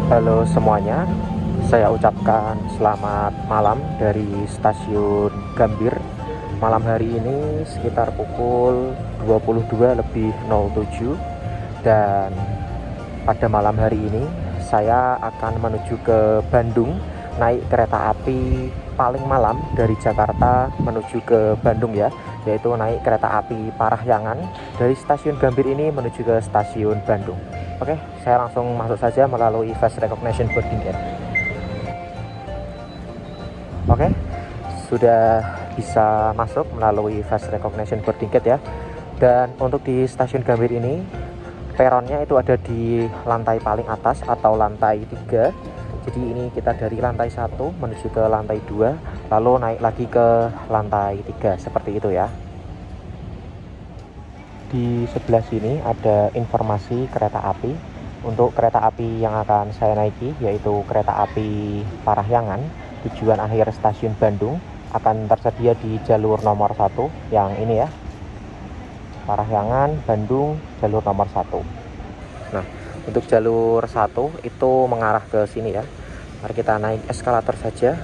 Halo semuanya, saya ucapkan selamat malam dari stasiun Gambir. Malam hari ini sekitar pukul 22.07, dan pada malam hari ini saya akan menuju ke Bandung naik kereta api paling malam dari Jakarta menuju ke Bandung ya, yaitu naik kereta api Parahyangan dari stasiun Gambir ini menuju ke stasiun Bandung. Oke, saya langsung masuk saja melalui face recognition boarding gate. Oke, sudah bisa masuk melalui face recognition boarding gate ya. Dan untuk di stasiun Gambir ini, peronnya itu ada di lantai paling atas atau lantai 3. Jadi ini kita dari lantai 1 menuju ke lantai 2, lalu naik lagi ke lantai 3 seperti itu ya. Di sebelah sini ada informasi kereta api. Untuk kereta api yang akan saya naiki, yaitu kereta api Parahyangan, tujuan akhir stasiun Bandung, akan tersedia di jalur nomor 1 yang ini ya, Parahyangan Bandung, jalur nomor 1. Nah, untuk jalur 1 itu mengarah ke sini ya. Mari kita naik eskalator saja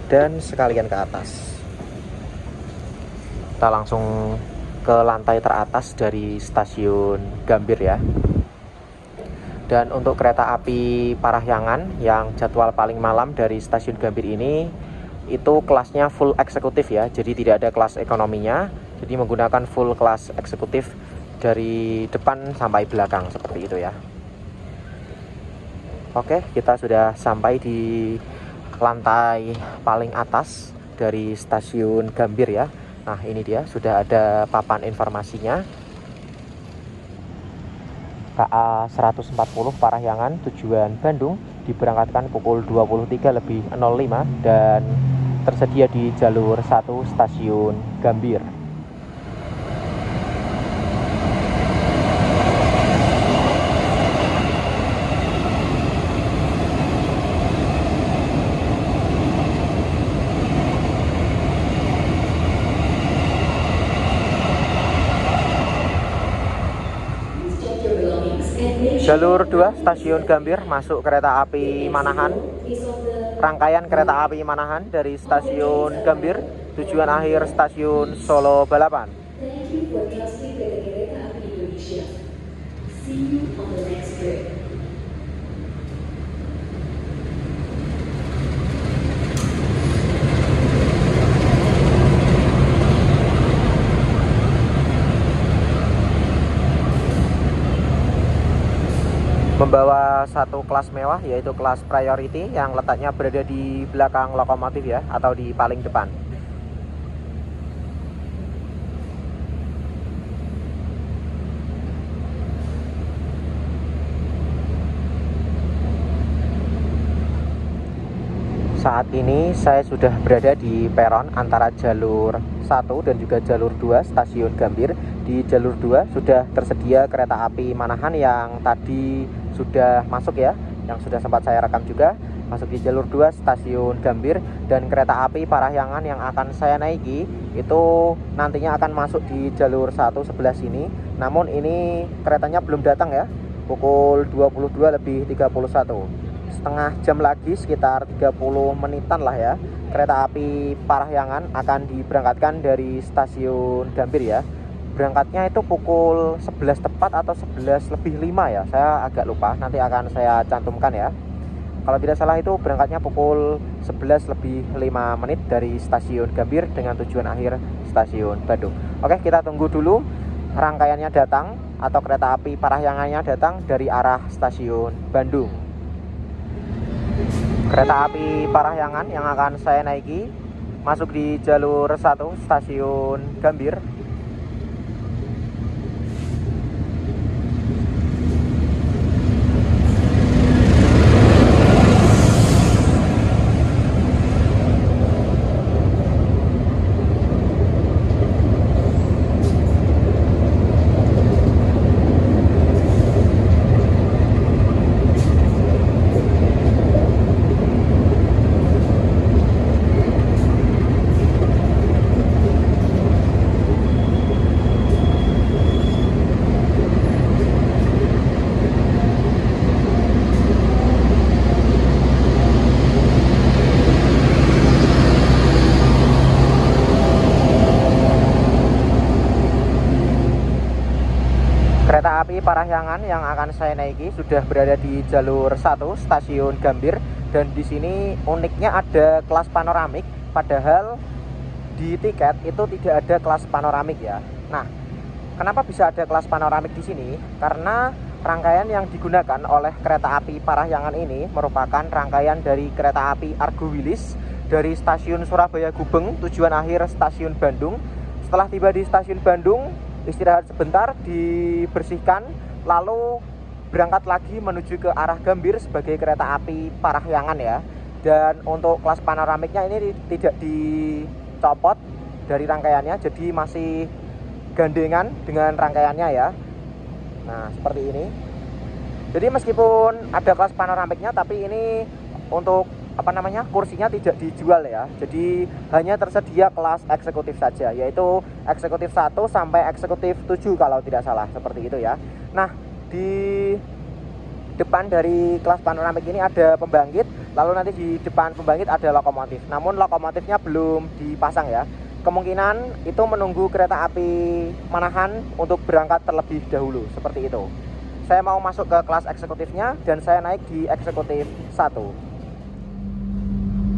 dan sekalian ke atas. Kita langsung ke lantai teratas dari stasiun Gambir ya. Dan untuk kereta api Parahyangan yang jadwal paling malam dari stasiun Gambir ini, itu kelasnya full eksekutif ya, jadi tidak ada kelas ekonominya, jadi menggunakan full kelas eksekutif dari depan sampai belakang seperti itu ya. Oke, kita sudah sampai di lantai paling atas dari stasiun Gambir ya. Nah, ini dia, sudah ada papan informasinya. KA 140 Parahyangan tujuan Bandung diberangkatkan pukul 23.05 dan tersedia di jalur 1 stasiun Gambir. Jalur 2 stasiun Gambir, masuk kereta api Manahan. Rangkaian kereta api Manahan dari stasiun Gambir, tujuan akhir stasiun Solo Balapan. Membawa satu kelas mewah, yaitu kelas priority yang letaknya berada di belakang lokomotif ya, atau di paling depan. Saat ini saya sudah berada di peron antara jalur 1 dan juga jalur 2 stasiun Gambir. Di jalur 2 sudah tersedia kereta api Manahan yang tadi sudah masuk ya, yang sudah sempat saya rekam juga, masuk di jalur 2 stasiun Gambir. Dan kereta api Parahyangan yang akan saya naiki itu nantinya akan masuk di jalur 1 sebelah sini. Namun ini keretanya belum datang ya, pukul 22.31. Setengah jam lagi, sekitar 30 menitan lah ya, kereta api Parahyangan akan diberangkatkan dari stasiun Gambir ya. Berangkatnya itu pukul 11 tepat atau 11:05 ya, saya agak lupa, nanti akan saya cantumkan ya. Kalau tidak salah itu berangkatnya pukul 11:05 dari stasiun Gambir dengan tujuan akhir stasiun Bandung. Oke, kita tunggu dulu rangkaiannya datang atau kereta api Parahyangannya datang dari arah stasiun Bandung. Kereta api Parahyangan yang akan saya naiki masuk di jalur 1 stasiun Gambir. api Parahyangan yang akan saya naiki sudah berada di jalur 1 stasiun Gambir, dan di sini uniknya ada kelas panoramik, padahal di tiket itu tidak ada kelas panoramik ya. Nah, kenapa bisa ada kelas panoramik di sini? Karena rangkaian yang digunakan oleh kereta api Parahyangan ini merupakan rangkaian dari kereta api Argo Wilis dari stasiun Surabaya Gubeng, tujuan akhir stasiun Bandung. Setelah tiba di stasiun Bandung, istirahat sebentar, dibersihkan, lalu berangkat lagi menuju ke arah Gambir sebagai kereta api Parahyangan ya. Dan untuk kelas panoramiknya ini tidak dicopot dari rangkaiannya, jadi masih gandengan dengan rangkaiannya ya. Nah, seperti ini. Jadi meskipun ada kelas panoramiknya, tapi ini untuk kursinya tidak dijual ya. Jadi hanya tersedia kelas eksekutif saja, yaitu eksekutif 1 sampai eksekutif 7 kalau tidak salah, seperti itu ya. Nah, di depan dari kelas panoramik ini ada pembangkit, lalu nanti di depan pembangkit ada lokomotif. Namun lokomotifnya belum dipasang ya. Kemungkinan itu menunggu kereta api Manahan untuk berangkat terlebih dahulu, seperti itu. Saya mau masuk ke kelas eksekutifnya dan saya naik di eksekutif 1.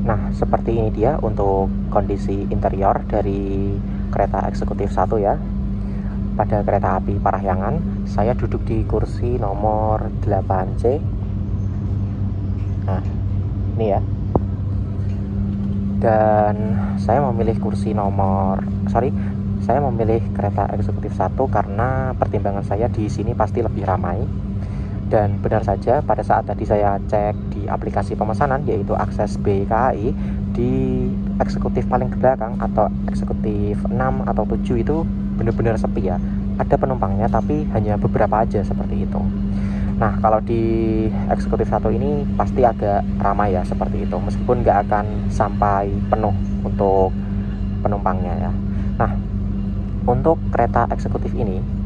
Nah, seperti ini dia untuk kondisi interior dari kereta eksekutif 1 ya. Pada kereta api Parahyangan, saya duduk di kursi nomor 8C. Nah, ini ya. Dan saya memilih saya memilih kereta eksekutif 1 karena pertimbangan saya di sini pasti lebih ramai. Dan benar saja, pada saat tadi saya cek di aplikasi pemesanan, yaitu Akses BKAI, di eksekutif paling ke belakang atau eksekutif 6 atau 7 itu benar-benar sepi ya. Ada penumpangnya tapi hanya beberapa aja, seperti itu. Nah, kalau di eksekutif 1 ini pasti agak ramai ya, seperti itu. Meskipun nggak akan sampai penuh untuk penumpangnya ya. Nah, untuk kereta eksekutif ini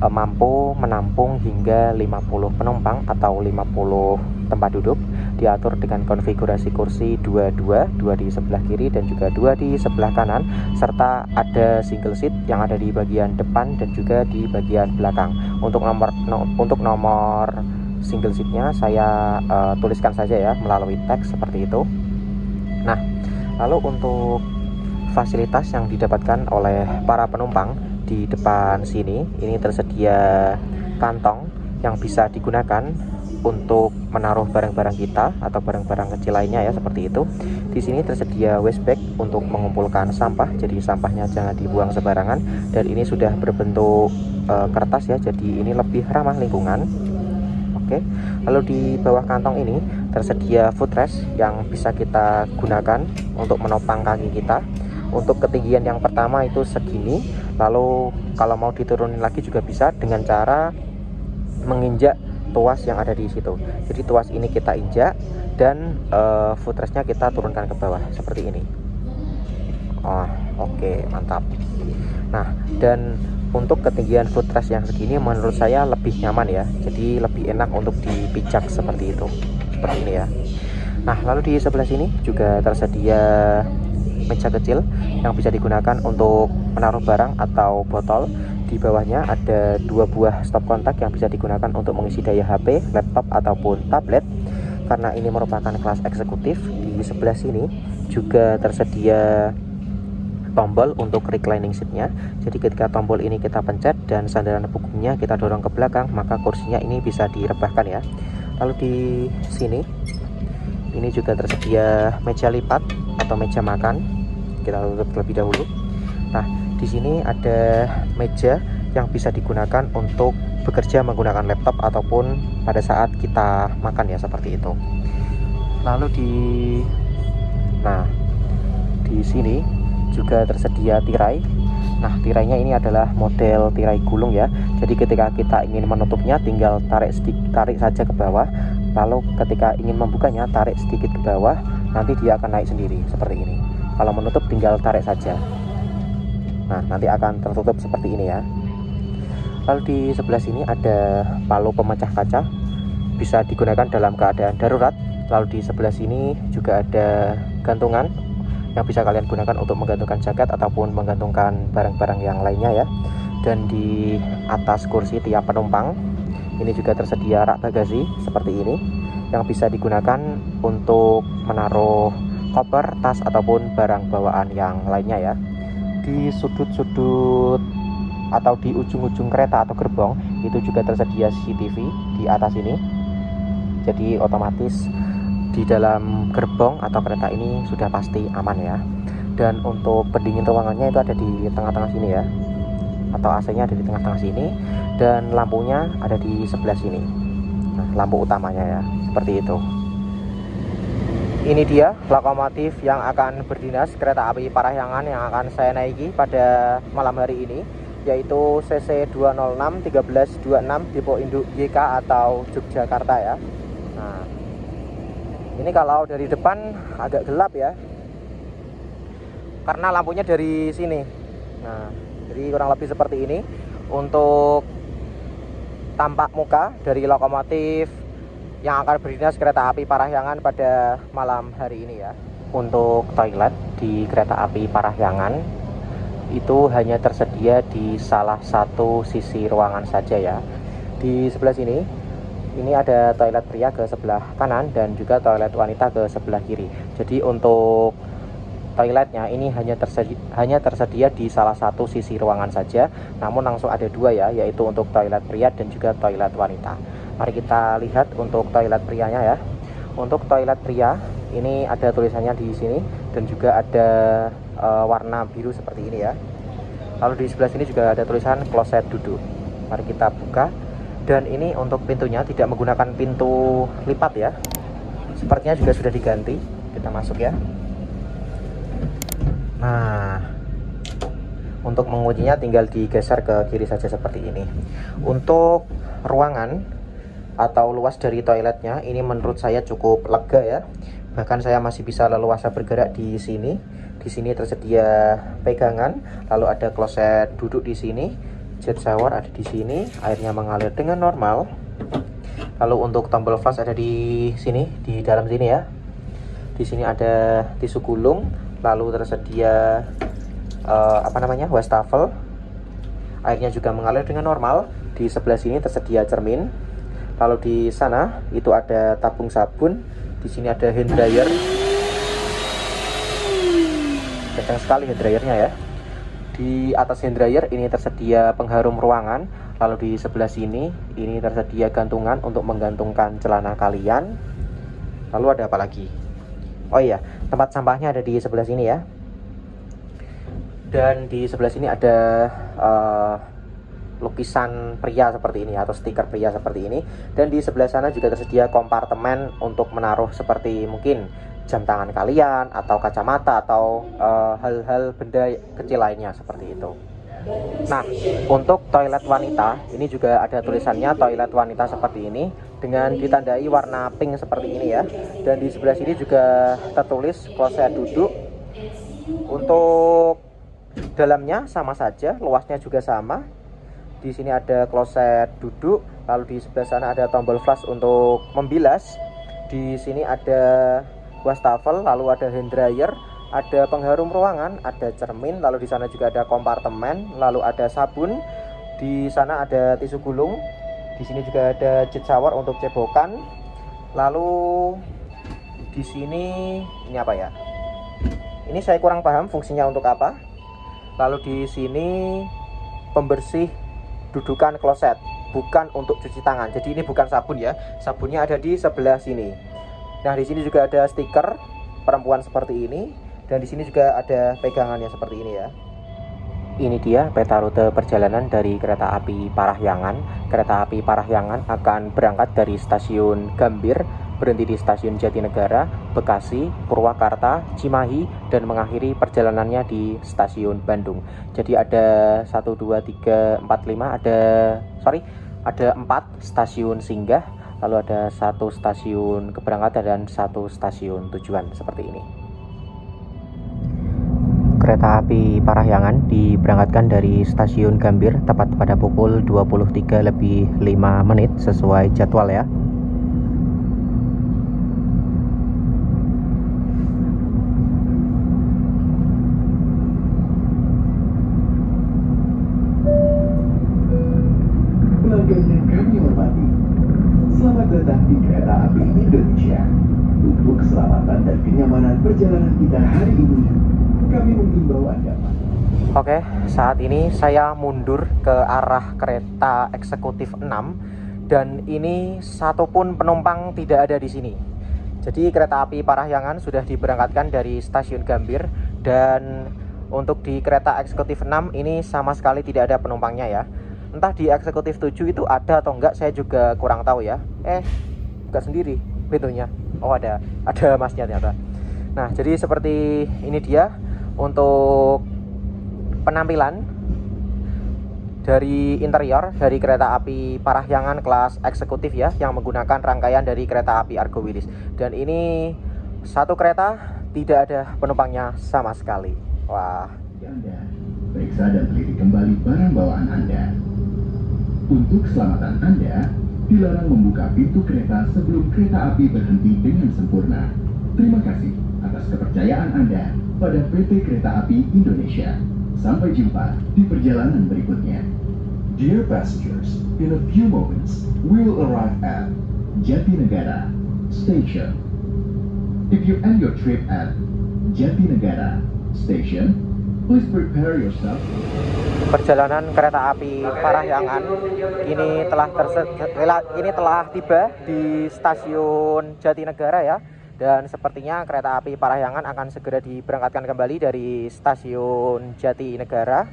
mampu menampung hingga 50 penumpang atau 50 tempat duduk, diatur dengan konfigurasi kursi 2 di sebelah kiri dan juga 2 di sebelah kanan, serta ada single seat yang ada di bagian depan dan juga di bagian belakang. Untuk nomor single seatnya saya tuliskan saja ya melalui teks seperti itu. Nah, lalu untuk fasilitas yang didapatkan oleh para penumpang, di depan sini ini tersedia kantong yang bisa digunakan untuk menaruh barang-barang kita atau barang-barang kecil lainnya ya, seperti itu. Di sini tersedia waste bag untuk mengumpulkan sampah, jadi sampahnya jangan dibuang sembarangan, dan ini sudah berbentuk kertas ya, jadi ini lebih ramah lingkungan. Oke. Lalu di bawah kantong ini tersedia footrest yang bisa kita gunakan untuk menopang kaki kita. Untuk ketinggian yang pertama itu segini, lalu kalau mau diturunin lagi juga bisa dengan cara menginjak tuas yang ada di situ. Jadi tuas ini kita injak dan footrestnya kita turunkan ke bawah seperti ini. Oke, mantap. Nah, dan untuk ketinggian footrest yang segini menurut saya lebih nyaman ya, jadi lebih enak untuk dipijak seperti itu, seperti ini ya. Nah, lalu di sebelah sini juga tersedia meja kecil yang bisa digunakan untuk menaruh barang atau botol. Di bawahnya ada 2 buah stop kontak yang bisa digunakan untuk mengisi daya HP, laptop ataupun tablet. Karena ini merupakan kelas eksekutif, di sebelah sini juga tersedia tombol untuk reclining seatnya. Jadi ketika tombol ini kita pencet dan sandaran punggungnya kita dorong ke belakang, maka kursinya ini bisa direbahkan ya. Lalu di sini ini juga tersedia meja lipat atau meja makan. Kita tutup terlebih dahulu. Nah, di sini ada meja yang bisa digunakan untuk bekerja menggunakan laptop ataupun pada saat kita makan ya, seperti itu. Lalu di sini juga tersedia tirai. Nah, tirainya ini adalah model tirai gulung ya. Jadi ketika kita ingin menutupnya tinggal tarik saja ke bawah. Lalu ketika ingin membukanya tarik sedikit ke bawah, nanti dia akan naik sendiri seperti ini. Kalau menutup tinggal tarik saja. Nah, nanti akan tertutup seperti ini ya. Lalu di sebelah sini ada palu pemecah kaca, bisa digunakan dalam keadaan darurat. Lalu di sebelah sini juga ada gantungan yang bisa kalian gunakan untuk menggantungkan jaket ataupun menggantungkan barang-barang yang lainnya ya. Dan di atas kursi tiap penumpang ini juga tersedia rak bagasi seperti ini yang bisa digunakan untuk menaruh koper, tas ataupun barang bawaan yang lainnya ya. Di sudut-sudut atau di ujung-ujung kereta atau gerbong itu juga tersedia CCTV di atas ini. Jadi otomatis di dalam gerbong atau kereta ini sudah pasti aman ya. Dan untuk pendingin ruangannya itu ada di tengah-tengah sini ya, atau AC-nya ada di tengah-tengah sini, dan lampunya ada di sebelah sini. Nah, lampu utamanya ya, seperti itu. Ini dia lokomotif yang akan berdinas kereta api Parahyangan yang akan saya naiki pada malam hari ini, yaitu CC 206 1326 Depo Induk YK atau Yogyakarta ya. Nah, ini kalau dari depan agak gelap ya, karena lampunya dari sini. Nah, jadi kurang lebih seperti ini untuk tampak muka dari lokomotif yang akan berdinas kereta api Parahyangan pada malam hari ini ya. Untuk toilet di kereta api Parahyangan itu hanya tersedia di salah satu sisi ruangan saja ya. Di sebelah sini ini ada toilet pria ke sebelah kanan dan juga toilet wanita ke sebelah kiri. Jadi untuk toiletnya ini hanya tersedia di salah satu sisi ruangan saja, namun langsung ada dua ya, yaitu untuk toilet pria dan juga toilet wanita. Mari kita lihat untuk toilet prianya ya. Untuk toilet pria ini ada tulisannya di sini dan juga ada warna biru seperti ini ya. Lalu di sebelah sini juga ada tulisan kloset duduk. Mari kita buka. Dan ini untuk pintunya tidak menggunakan pintu lipat ya. Sepertinya juga sudah diganti. Kita masuk ya. Nah, untuk menguncinya tinggal digeser ke kiri saja seperti ini. Untuk ruangan atau luas dari toiletnya ini menurut saya cukup lega ya. Bahkan saya masih bisa leluasa bergerak di sini. Di sini tersedia pegangan, lalu ada kloset duduk di sini, jet shower ada di sini, airnya mengalir dengan normal. Lalu untuk tombol flush ada di sini, di dalam sini ya. Di sini ada tisu gulung, lalu tersedia wastafel. Airnya juga mengalir dengan normal. Di sebelah sini tersedia cermin. Lalu di sana itu ada tabung sabun. Di sini ada hand dryer. Kencang sekali hand dryernya ya. Di atas hand dryer ini tersedia pengharum ruangan. Lalu di sebelah sini ini tersedia gantungan untuk menggantungkan celana kalian. Lalu ada apa lagi? Oh iya, tempat sampahnya ada di sebelah sini ya. Dan di sebelah sini ada lukisan pria seperti ini atau stiker pria seperti ini. Dan di sebelah sana juga tersedia kompartemen untuk menaruh seperti mungkin jam tangan kalian atau kacamata atau hal-hal benda kecil lainnya seperti itu. Nah, untuk toilet wanita ini juga ada tulisannya toilet wanita seperti ini dengan ditandai warna pink seperti ini ya. Dan di sebelah sini juga tertulis kloset duduk. Untuk dalamnya sama saja, luasnya juga sama. Di sini ada kloset duduk, lalu di sebelah sana ada tombol flush untuk membilas. Di sini ada wastafel, lalu ada hand dryer, ada pengharum ruangan, ada cermin, lalu di sana juga ada kompartemen, lalu ada sabun. Di sana ada tisu gulung. Di sini juga ada jet shower untuk cebokan. Lalu di sini ini apa ya? Ini saya kurang paham fungsinya untuk apa. Lalu di sini pembersih dudukan kloset, bukan untuk cuci tangan. Jadi ini bukan sabun ya. Sabunnya ada di sebelah sini. Nah, di sini juga ada stiker perempuan seperti ini dan di sini juga ada pegangannya seperti ini ya. Ini dia peta rute perjalanan dari kereta api Parahyangan. Kereta api Parahyangan akan berangkat dari stasiun Gambir, berhenti di stasiun Jatinegara, Bekasi, Purwakarta, Cimahi, dan mengakhiri perjalanannya di stasiun Bandung. Jadi ada 1, 2, 3, 4, 5, ada 4 stasiun singgah, lalu ada 1 stasiun keberangkatan dan 1 stasiun tujuan seperti ini. Kereta api Parahyangan diberangkatkan dari stasiun Gambir tepat pada pukul 23:05 sesuai jadwal ya. Kereta Api Indonesia. Untuk keselamatan dan kenyamanan perjalanan kita hari ini, kami mengimbau Anda. Oke, saat ini saya mundur ke arah kereta eksekutif 6 dan ini satupun penumpang tidak ada di sini. Jadi kereta api Parahyangan sudah diberangkatkan dari stasiun Gambir dan untuk di kereta eksekutif 6 ini sama sekali tidak ada penumpangnya ya. Entah di eksekutif 7 itu ada atau enggak saya juga kurang tahu ya. Buka sendiri pintunya. Oh ada masnya ternyata. Nah, jadi seperti ini dia untuk penampilan dari interior dari kereta api Parahyangan kelas eksekutif ya, yang menggunakan rangkaian dari kereta api Argo Wilis. Dan ini satu kereta tidak ada penumpangnya sama sekali. Wah. Anda periksa dan teliti kembali barang bawaan Anda. Untuk keselamatan Anda, dilarang membuka pintu kereta sebelum kereta api berhenti dengan sempurna. Terima kasih atas kepercayaan Anda pada PT Kereta Api Indonesia. Sampai jumpa di perjalanan berikutnya. Dear passengers, in a few moments, we will arrive at Jatinegara Station. If you end your trip at Jatinegara Station, please prepare yourself. Perjalanan kereta api Parahyangan ini telah tiba di stasiun Jatinegara ya. Dan sepertinya kereta api Parahyangan akan segera diberangkatkan kembali dari stasiun Jatinegara.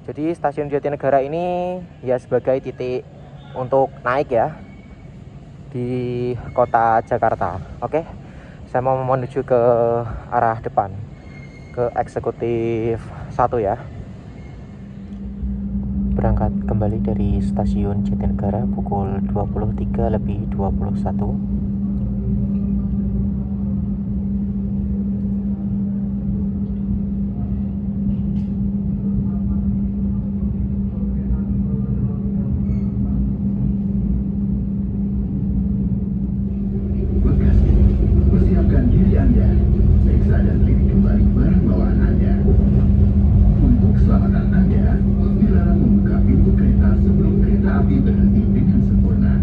Jadi stasiun Jatinegara ini ya sebagai titik untuk naik ya di kota Jakarta. Oke, saya mau menuju ke arah depan ke eksekutif 1 ya. Berangkat kembali dari stasiun Jatinegara pukul 23:21. Persiapkan diri Anda, periksa dan teliti kembali barang bawaan Anda. Untuk keselamatan Anda, dilarang membuka pintu kereta sebelum kereta api berhenti dengan sempurna.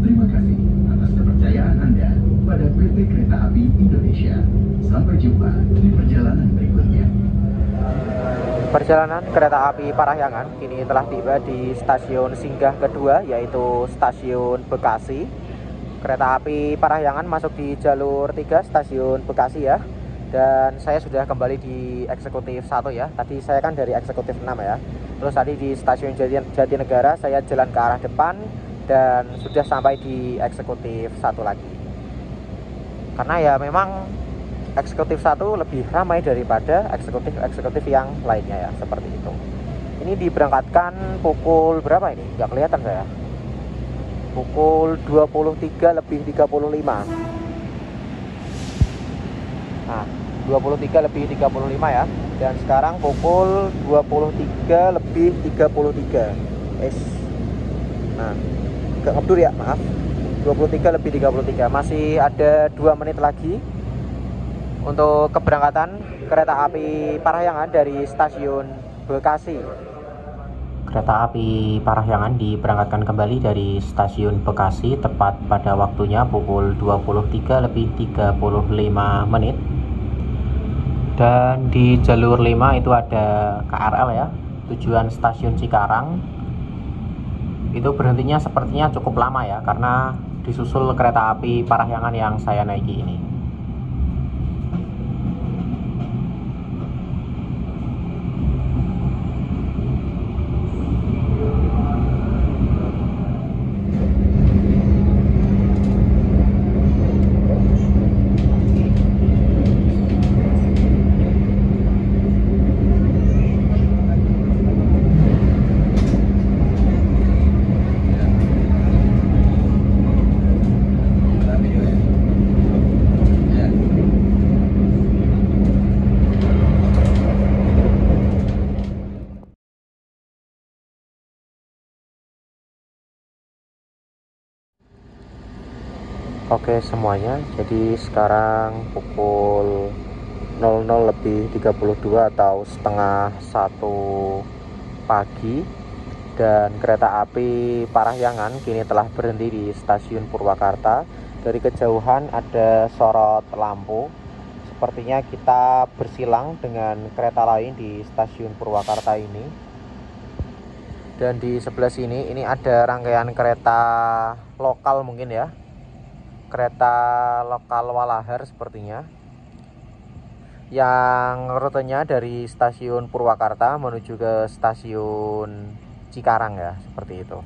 Terima kasih atas kepercayaan Anda pada PT Kereta Api Indonesia. Sampai jumpa di perjalanan berikutnya. Perjalanan kereta api Parahyangan kini telah tiba di stasiun singgah kedua, yaitu stasiun Bekasi. Kereta api Parahyangan masuk di jalur 3 stasiun Bekasi ya. Dan saya sudah kembali di eksekutif 1 ya. Tadi saya kan dari eksekutif 6 ya. Terus tadi di stasiun Jatinegara saya jalan ke arah depan dan sudah sampai di eksekutif 1 lagi. Karena ya memang eksekutif 1 lebih ramai daripada eksekutif yang lainnya ya, seperti itu. Ini diberangkatkan pukul berapa ini? Nggak kelihatan saya. Pukul 23:35. Nah, 23:35 ya. Dan sekarang pukul 23:33. Nah, agak ngebdur ya, maaf. 23:33. Masih ada 2 menit lagi untuk keberangkatan kereta api Parahyangan dari stasiun Bekasi. Kereta api Parahyangan diberangkatkan kembali dari stasiun Bekasi tepat pada waktunya pukul 23:35. Dan di jalur 5 itu ada KRL ya, tujuan stasiun Cikarang. Itu berhentinya sepertinya cukup lama ya, karena disusul kereta api Parahyangan yang saya naiki ini. Oke semuanya, jadi sekarang pukul 00:32 atau setengah 1 pagi, Dan kereta api Parahyangan kini telah berhenti di stasiun Purwakarta. Dari kejauhan ada sorot lampu. Sepertinya kita bersilang dengan kereta lain di stasiun Purwakarta ini. Dan di sebelah sini ini ada rangkaian kereta lokal mungkin ya. Kereta lokal Walahar sepertinya. Yang rutenya dari stasiun Purwakarta menuju ke stasiun Cikarang ya, seperti itu.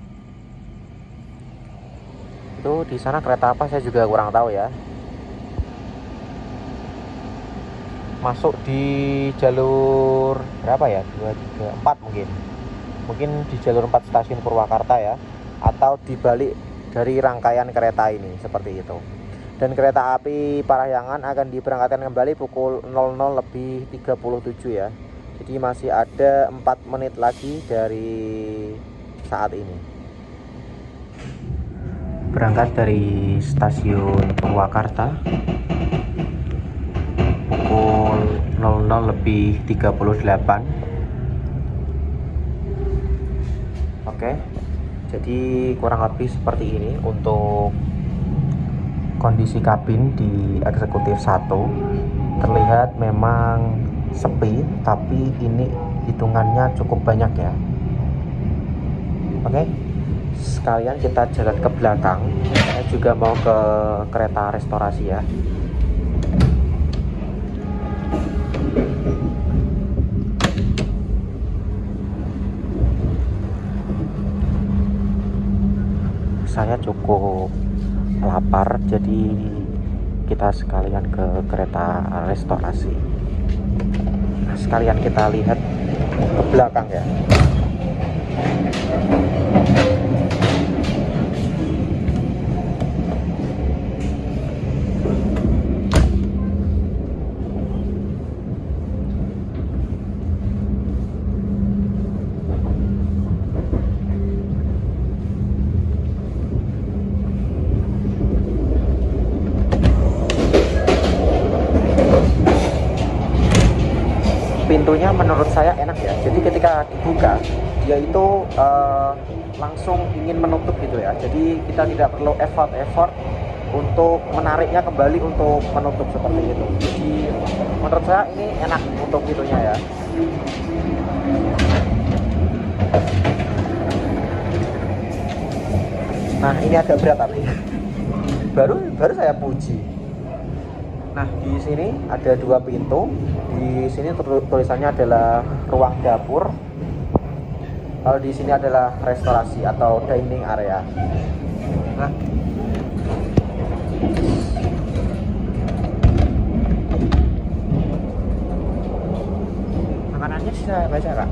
Itu di sana kereta apa saya juga kurang tahu ya. Masuk di jalur berapa ya? 2, 3, 4 mungkin. Mungkin di jalur 4 stasiun Purwakarta ya, atau dibalik dari rangkaian kereta ini seperti itu. Dan kereta api Parahyangan akan diberangkatkan kembali pukul 00:37 ya. Jadi masih ada 4 menit lagi dari saat ini. Berangkat dari stasiun Purwakarta pukul 00:38. Oke. Jadi kurang lebih seperti ini untuk kondisi kabin di eksekutif 1. Terlihat memang sepi, tapi ini hitungannya cukup banyak ya. Oke, sekalian kita jalan ke belakang. Saya juga mau ke kereta restorasi ya. Saya cukup lapar, jadi kita sekalian ke kereta restorasi. Nah, sekalian kita lihat ke belakang ya. Pintunya menurut saya enak ya. Jadi ketika dibuka dia itu langsung ingin menutup gitu ya. Jadi kita tidak perlu effort untuk menariknya kembali untuk menutup seperti itu. Jadi menurut saya ini enak untuk pintunya ya. Nah ini agak berat tapi baru saya puji. Nah di sini ada 2 pintu. Di sini tulisannya adalah ruang dapur. Kalau di sini adalah restorasi atau dining area. Nah, makanannya bisa baca kak?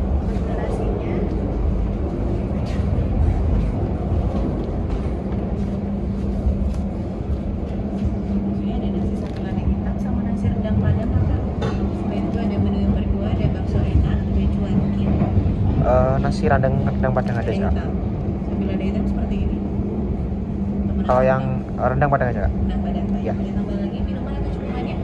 Nasi rendang padang ada nggak? Sambil ada hitam seperti ini. Kalau yang rendang padang aja nggak? Rendang padang. Ya. Ada tambah lagi minuman atau cukupannya?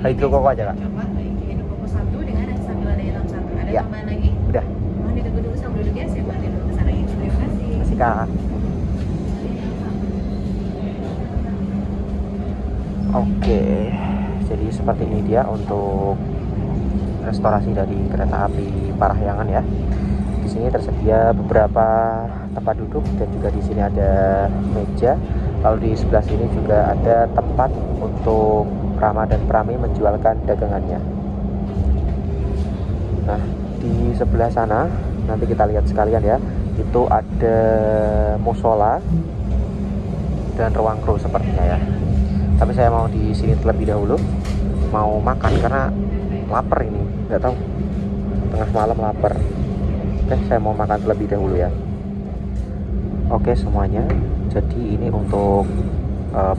Hydro koko aja kak. Coba hydro koko 1 dengan sambil ada hitam 1. Ada Ya. tambahan lagi? Udah. Mohon ditunggu dulu sambil duduk ya. Saya bantu dulu kesana ya. Terima kasih. Masih kak. Oke. Jadi seperti ini dia untuk restorasi dari kereta api Parahyangan ya. Di sini tersedia beberapa tempat duduk dan juga di sini ada meja. Lalu di sebelah sini juga ada tempat untuk Rama dan Prami menjualkan dagangannya. Nah, di sebelah sana nanti kita lihat sekalian ya. Itu ada musola dan ruang kru sepertinya ya. Tapi saya mau di sini terlebih dahulu, mau makan karena lapar ini, nggak tahu tengah malam lapar. Oke, saya mau makan terlebih dahulu ya. Oke semuanya, jadi ini untuk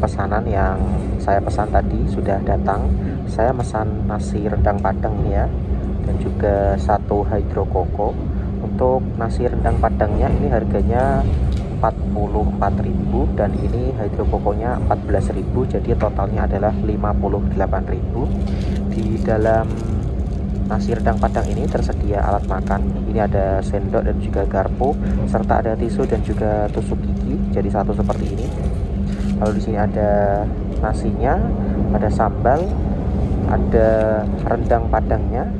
pesanan yang saya pesan tadi sudah datang. Saya pesan nasi rendang padang ini ya, dan juga 1 hydro koko. Untuk nasi rendang padangnya ini harganya 44.000 dan ini hydro kokonya 14.000, jadi totalnya adalah 58.000. Di dalam nasi rendang Padang ini tersedia alat makan. Ini ada sendok dan juga garpu, serta ada tisu dan juga tusuk gigi. Jadi satu seperti ini. Lalu di sini ada nasinya, ada sambal, ada rendang Padangnya.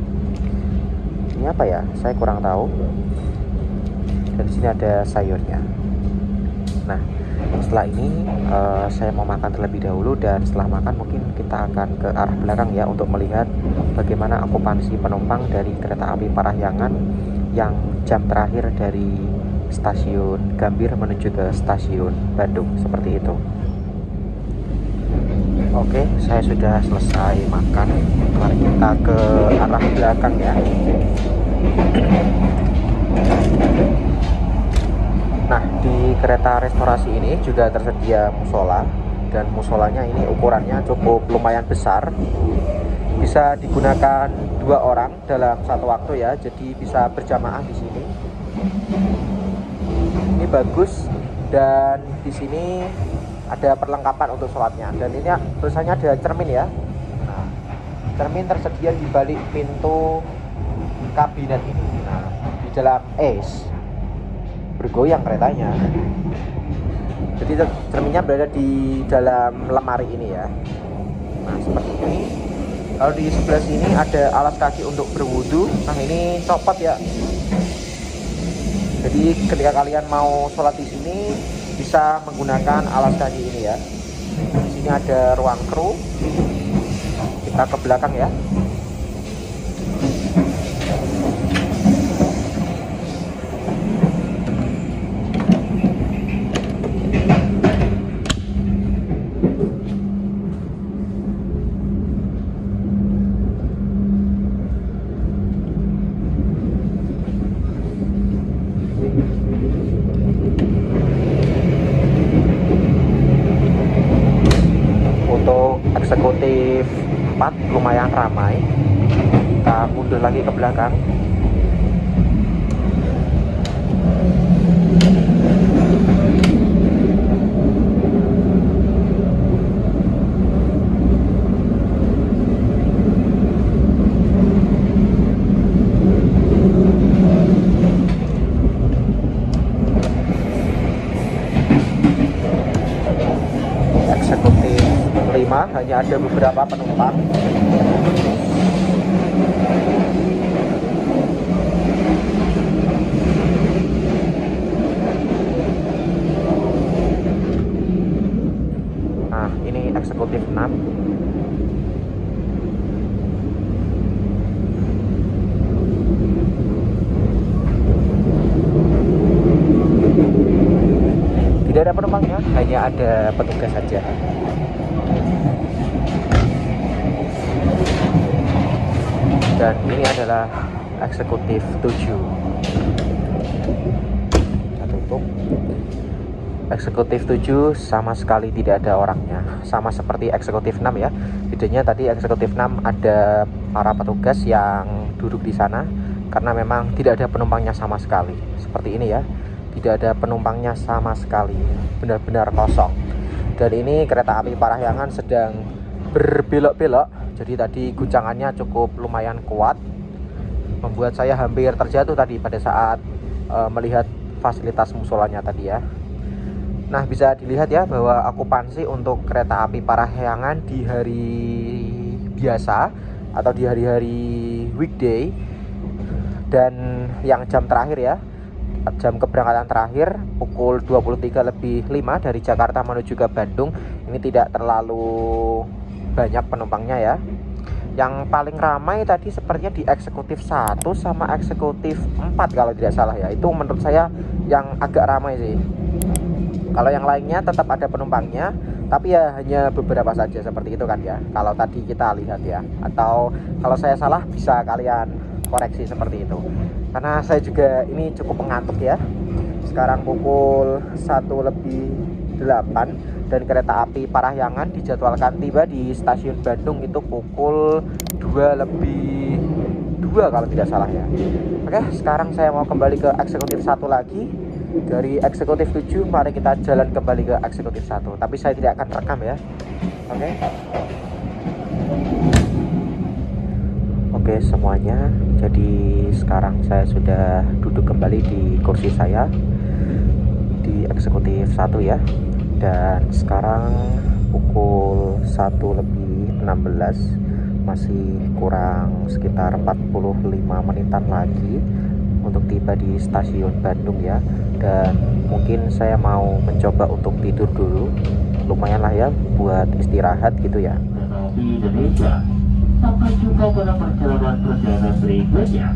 Ini apa ya? Saya kurang tahu. Dan di sini ada sayurnya. Nah, setelah ini saya mau makan terlebih dahulu, dan setelah makan mungkin kita akan ke arah belakang ya untuk melihat bagaimana okupansi penumpang dari kereta api Parahyangan yang jam terakhir dari stasiun Gambir menuju ke stasiun Bandung, seperti itu. Oke, saya sudah selesai makan. Mari kita ke arah belakang ya. Nah, di kereta restorasi ini juga tersedia musola, dan musolanya ini ukurannya cukup lumayan besar. Bisa digunakan 2 orang dalam satu waktu ya, jadi bisa berjamaah di sini. Ini bagus, dan di sini ada perlengkapan untuk sholatnya, dan ini tulisannya ada cermin ya. Nah, cermin tersedia di balik pintu kabinet ini. Nah, di dalam bergoyang keretanya, jadi cerminnya berada di dalam lemari ini ya. Nah, seperti ini. Lalu di sebelah sini ada alas kaki untuk berwudu. Nah, ini copot ya, jadi ketika kalian mau sholat di sini bisa menggunakan alas kaki ini ya. Di sini ada ruang kru. Kita ke belakang ya. Eksekutif 4 lumayan ramai. Kita mundur lagi ke belakang. Eksekutif 5 hanya ada beberapa penumpang. Nah, ini eksekutif 6. Tidak ada penumpangnya, hanya ada petugas saja. Dan ini adalah eksekutif 7. Kita tutup. Eksekutif 7 sama sekali tidak ada orangnya, sama seperti eksekutif 6 ya. Bedanya tadi eksekutif 6 ada para petugas yang duduk di sana, karena memang tidak ada penumpangnya sama sekali. Seperti ini ya, tidak ada penumpangnya sama sekali, benar-benar kosong. Dan ini kereta api Parahyangan sedang berbelok-belok. Jadi tadi guncangannya cukup lumayan kuat, membuat saya hampir terjatuh tadi pada saat melihat fasilitas musolanya tadi ya. Nah, bisa dilihat ya bahwa okupansi untuk kereta api Parahyangan di hari biasa atau di hari-hari weekday dan yang jam terakhir ya, jam keberangkatan terakhir pukul 23:05 dari Jakarta menuju ke Bandung, ini tidak terlalu banyak penumpangnya ya. Yang paling ramai tadi sepertinya di eksekutif 1 sama eksekutif 4 kalau tidak salah ya. Itu menurut saya yang agak ramai sih. Kalau yang lainnya tetap ada penumpangnya, tapi ya hanya beberapa saja seperti itu kan ya, kalau tadi kita lihat ya. Atau kalau saya salah bisa kalian koreksi seperti itu, karena saya juga ini cukup mengantuk ya. Sekarang pukul 1:08 dan kereta api Parahyangan dijadwalkan tiba di stasiun Bandung itu pukul 2:02 kalau tidak salah ya. Oke, sekarang saya mau kembali ke eksekutif 1 lagi. Dari eksekutif 7 mari kita jalan kembali ke eksekutif 1, tapi saya tidak akan rekam ya. Oke, Oke semuanya, jadi sekarang saya sudah duduk kembali di kursi saya di eksekutif 1 ya. Dan sekarang pukul 1:16, masih kurang sekitar 45 menitan lagi untuk tiba di stasiun Bandung ya. Dan mungkin saya mau mencoba untuk tidur dulu, lumayan lah ya buat istirahat gitu ya. Indonesia. Sampai jumpa pada perjalanan berikutnya.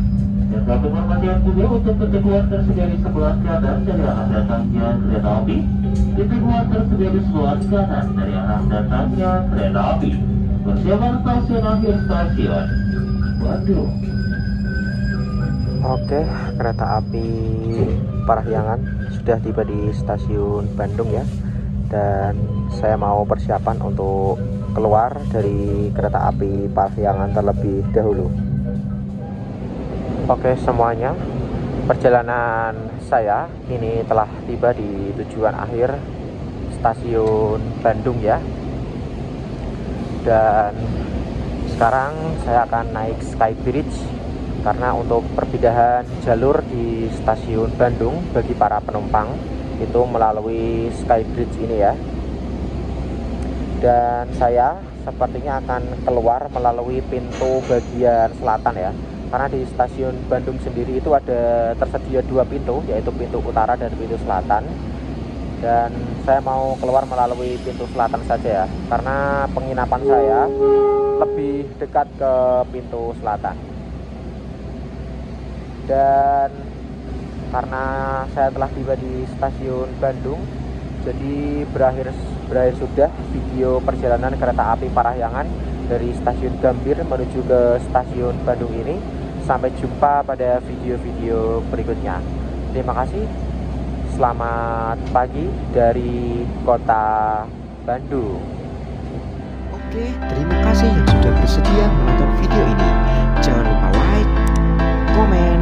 Dan satu perhatian juga untuk pintu keluar tersedia di sebelah kanan dari arah datangnya kereta api. Pintu keluar tersedia di sebelah kanan dari arah datangnya kereta api. Persiapan stasiun akhir stasiun Bandung. Oke, kereta api Parahyangan sudah tiba di stasiun Bandung ya. Dan saya mau persiapan untuk keluar dari kereta api Parahyangan terlebih dahulu. Oke semuanya, perjalanan saya ini telah tiba di tujuan akhir stasiun Bandung ya. Dan sekarang saya akan naik Skybridge, karena untuk perpindahan jalur di stasiun Bandung bagi para penumpang itu melalui Skybridge ini ya. Dan saya sepertinya akan keluar melalui pintu bagian selatan ya, karena di stasiun Bandung sendiri itu ada tersedia 2 pintu, yaitu pintu utara dan pintu selatan. Dan saya mau keluar melalui pintu selatan saja ya, karena penginapan saya lebih dekat ke pintu selatan. Dan karena saya telah tiba di stasiun Bandung, jadi berakhir sudah video perjalanan kereta api Parahyangan dari stasiun Gambir menuju ke stasiun Bandung ini. Sampai jumpa pada video-video berikutnya. Terima kasih. Selamat pagi dari kota Bandung. Oke, terima kasih yang sudah bersedia menonton video ini. Jangan lupa like, komen,